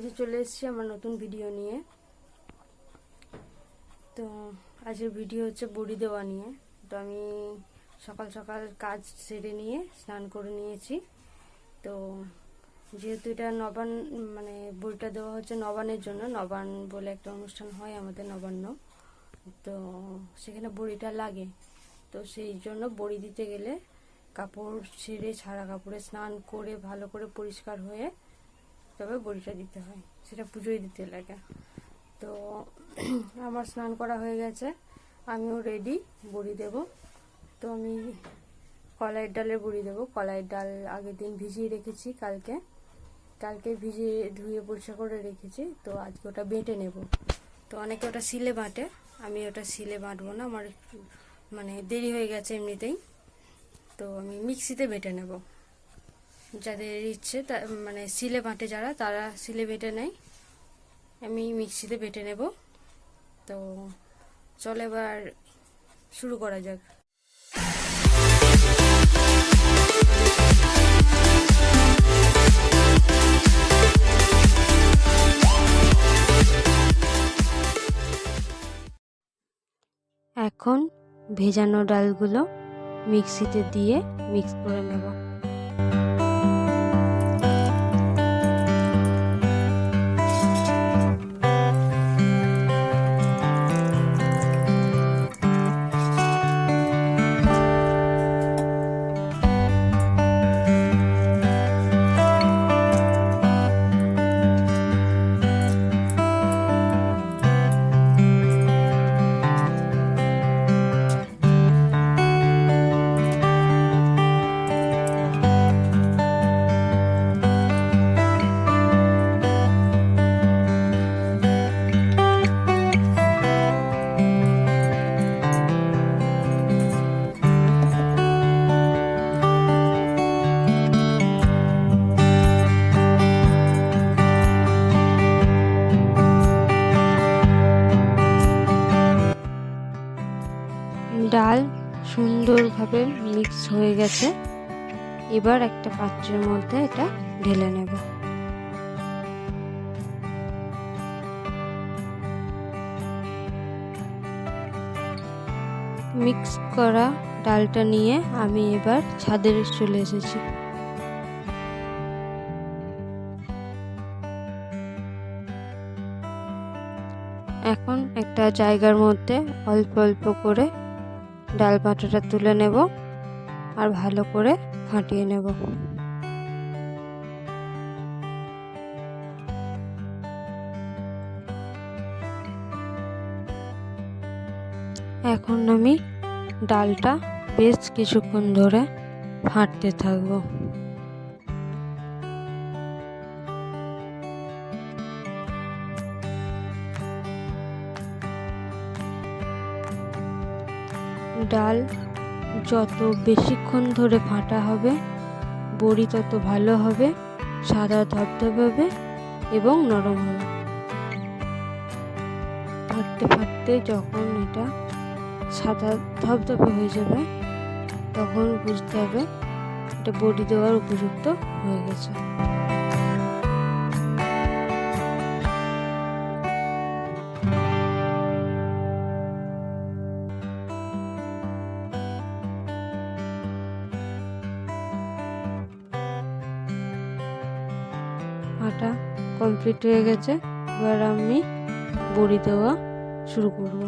আজ চলে এসেছি আমার নতুন ভিডিও নিয়ে। তো আজকের ভিডিও হচ্ছে বড়ি দেওয়া নিয়ে। তো আমি সকাল সকাল কাজ সেরে নিয়ে স্নান করে নিয়েছি। তো যেহেতু এটা নবান মানে বড়িটা দেওয়া হচ্ছে নবানের জন্য, নবান বলে একটা অনুষ্ঠান হয় আমাদের নবান্ন, তো সেখানে বড়িটা লাগে। তো সেই জন্য বড়ি দিতে গেলে কাপড় ছেড়ে ছাড়া কাপড়ে স্নান করে ভালো করে পরিষ্কার হয়ে তবে বড়িটা দিতে হয়, সেটা পুজোয় দিতে লাগে। তো আমার স্নান করা হয়ে গেছে, আমিও রেডি বড়ি দেব। তো আমি কলাইয়ের ডালের বড়ি দেবো। কলাইয়ের ডাল আগের দিন ভিজিয়ে রেখেছি, কালকে ভিজিয়ে ধুয়ে পরিষ্কার করে রেখেছি। তো আজকে ওটা বেটে নেব। তো অনেকে ওটা শিলে বাটে, আমি ওটা শিলে বাটবো না, আমার মানে দেরি হয়ে গেছে এমনিতেই। তো আমি মিক্সিতে বেটে নেব। যাদের ইচ্ছে মানে শিলে বাটে যারা, তারা শিলে বেটে নেয়, আমি মিক্সিতে বেটে নেব। তো চলো এবার শুরু করা যাক। এখন ভেজানো ডালগুলো মিক্সিতে দিয়ে মিক্স করে নেব। ডাল সুন্দরভাবে মিক্স হয়ে গেছে, এবার একটা পাত্রের মধ্যে এটা ঢেলে নেব। মিক্স করা ডালটা নিয়ে আমি এবার ছাদে চলে এসেছি। এখন একটা জায়গার মধ্যে অল্প অল্প করে ডাল বাটাটা তুলে নেব আর ভালো করে ফাটিয়ে নেব। এখন আমি ডালটা বেশ কিছুক্ষণ ধরে ফাটতে থাকবো। ডাল যত বেশিক্ষণ ধরে ফাটা হবে বড়ি তত ভালো হবে, সাদা ধবধবে হবে এবং নরম হবে। ফাটতে ফাটতে যখন এটা সাদা ধবধবে হয়ে যাবে তখন বুঝতে হবে এটা বড়ি দেওয়ার উপযুক্ত হয়ে গেছে। আটা কমপ্লিট হয়ে গেছে, এবার আমি বড়ি দেওয়া শুরু করব।